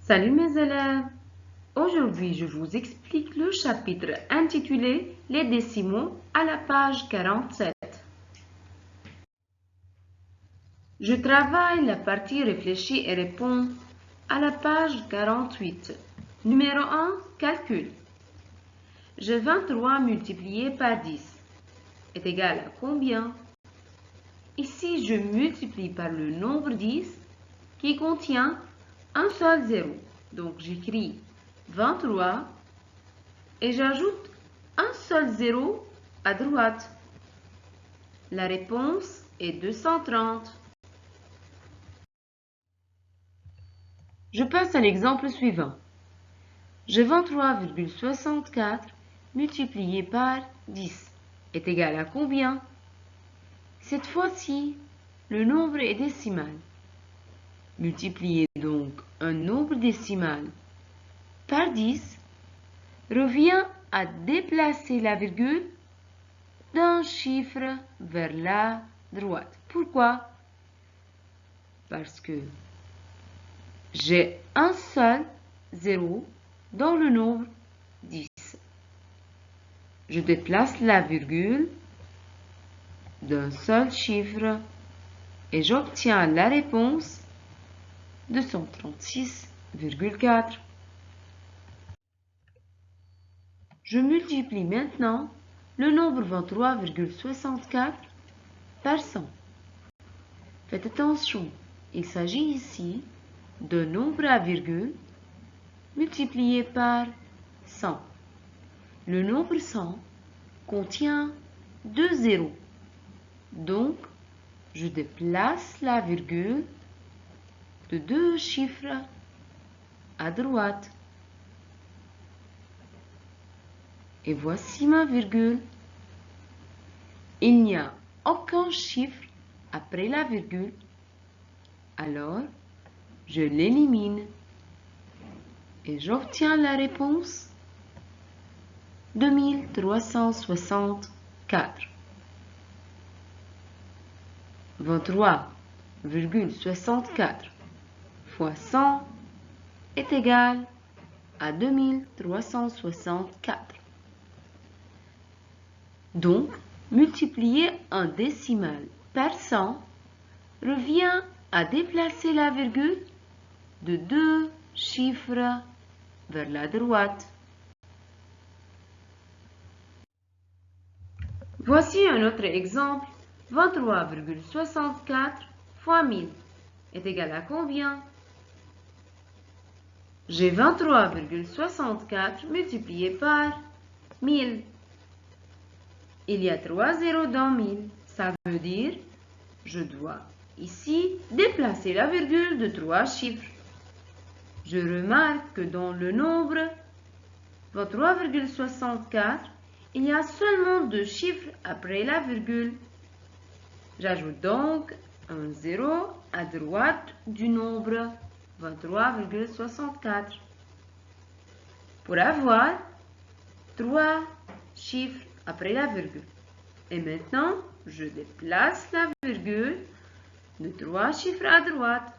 Salut mes élèves! Aujourd'hui, je vous explique le chapitre intitulé Les décimaux à la page 47. Je travaille la partie réfléchie et réponds à la page 48. Numéro 1, calcul. J'ai 23 multiplié par 10 est égal à combien? Ici, je multiplie par le nombre 10 qui contient un seul zéro. Donc, j'écris 23 et j'ajoute un seul zéro à droite. La réponse est 230. Je passe à l'exemple suivant. J'ai 23,64 multiplié par 10 est égal à combien? Cette fois-ci, le nombre est décimal. Multiplier donc un nombre décimal par 10 revient à déplacer la virgule d'un chiffre vers la droite. Pourquoi? Parce que j'ai un seul zéro dans le nombre 10. Je déplace la virgule d'un seul chiffre et j'obtiens la réponse 236,4. Je multiplie maintenant le nombre 23,64 par 100. Faites attention, il s'agit ici d'un nombre à virgule multiplié par 100. Le nombre 100 contient deux zéros. Donc, je déplace la virgule de deux chiffres à droite. Et voici ma virgule. Il n'y a aucun chiffre après la virgule. Alors, je l'élimine. Et j'obtiens la réponse 2364. 23,64 fois 100 est égal à 2364. Donc, multiplier un décimal par 100 revient à déplacer la virgule de deux chiffres vers la droite. Voici un autre exemple. 23,64 fois 1000 est égal à combien? J'ai 23,64 multiplié par 1000. Il y a 3 zéros dans 1000. Ça veut dire, je dois ici déplacer la virgule de 3 chiffres. Je remarque que dans le nombre 23,64, il y a seulement deux chiffres après la virgule. J'ajoute donc un zéro à droite du nombre 23,64 pour avoir trois chiffres après la virgule. Et maintenant, je déplace la virgule de trois chiffres à droite.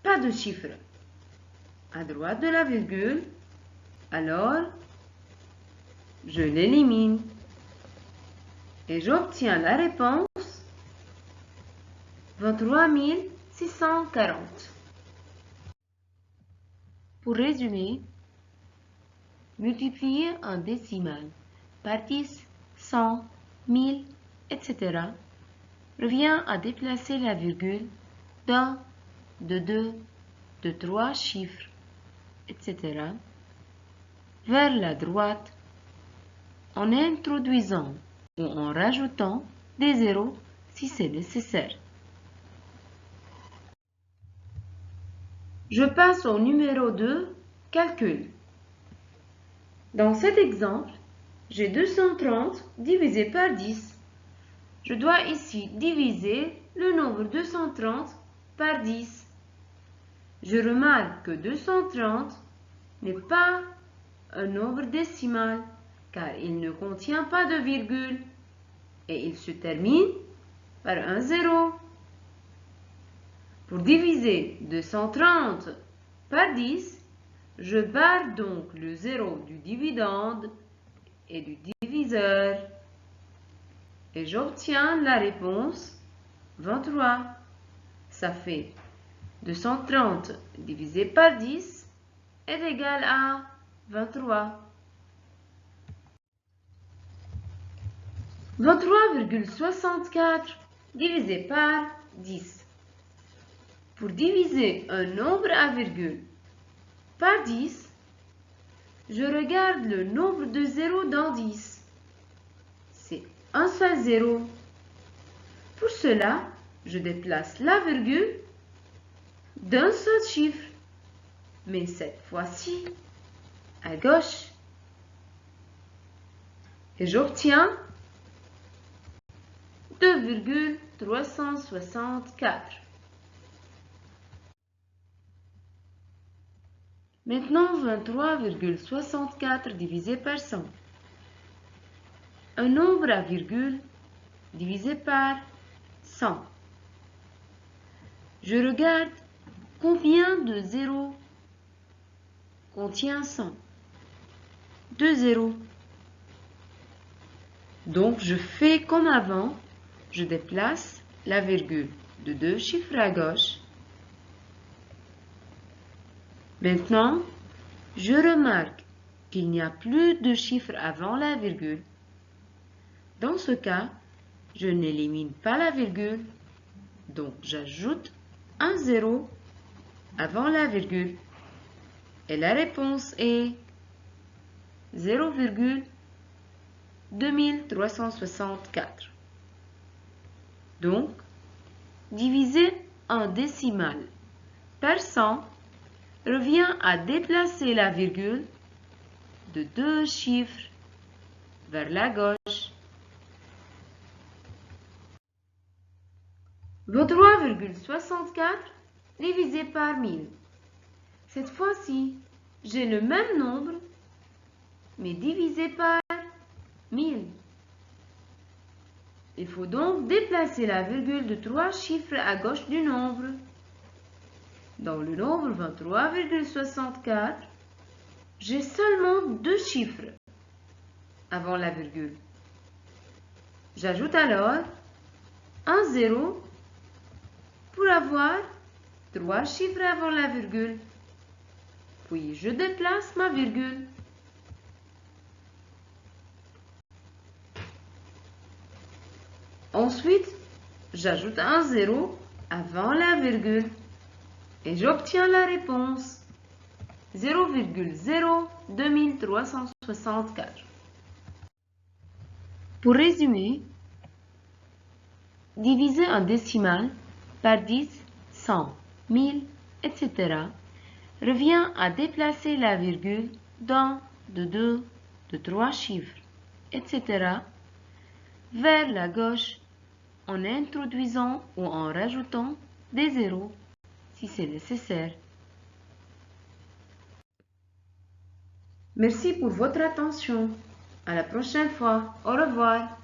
Pas de chiffre à droite de la virgule, alors je l'élimine. Et j'obtiens la réponse 23 640. Pour résumer, multiplier un décimal par 10, 100, 1000, etc. revient à déplacer la virgule d'un, de deux, de trois chiffres, etc. vers la droite en introduisant ou en rajoutant des zéros si c'est nécessaire. Je passe au numéro 2, calcul. Dans cet exemple, j'ai 230 divisé par 10. Je dois ici diviser le nombre 230 par 10. Je remarque que 230 n'est pas un nombre décimal car il ne contient pas de virgule et il se termine par un zéro. Pour diviser 230 par 10, je barre donc le 0 du dividende et du diviseur et j'obtiens la réponse 23. Ça fait 230 divisé par 10 est égal à 23. 23,64 divisé par 10. Pour diviser un nombre à virgule par 10, je regarde le nombre de zéros dans 10. C'est un seul zéro. Pour cela, je déplace la virgule d'un seul chiffre, mais cette fois-ci à gauche. Et j'obtiens 2,364. Maintenant, 23,64 divisé par 100. Un nombre à virgule divisé par 100. Je regarde combien de zéros contient 100. 2 zéros. Donc, je fais comme avant. Je déplace la virgule de 2 chiffres à gauche. Maintenant, je remarque qu'il n'y a plus de chiffres avant la virgule. Dans ce cas, je n'élimine pas la virgule, donc j'ajoute un zéro avant la virgule. Et la réponse est 0,2364. Donc, diviser un décimal par 100 revient à déplacer la virgule de 2 chiffres vers la gauche. 23,64 divisé par 1000. Cette fois-ci, j'ai le même nombre, mais divisé par 1000. Il faut donc déplacer la virgule de 3 chiffres à gauche du nombre. Dans le nombre 23,64, j'ai seulement 2 chiffres avant la virgule. J'ajoute alors un zéro pour avoir 3 chiffres avant la virgule. Puis je déplace ma virgule. Ensuite, j'ajoute un zéro avant la virgule et j'obtiens la réponse 0,02364. Pour résumer, diviser un décimal par 10, 100, 1000, etc. revient à déplacer la virgule d'un, de 2, de 3 chiffres, etc. vers la gauche en introduisant ou en rajoutant des zéros si c'est nécessaire. Merci pour votre attention. À la prochaine fois. Au revoir.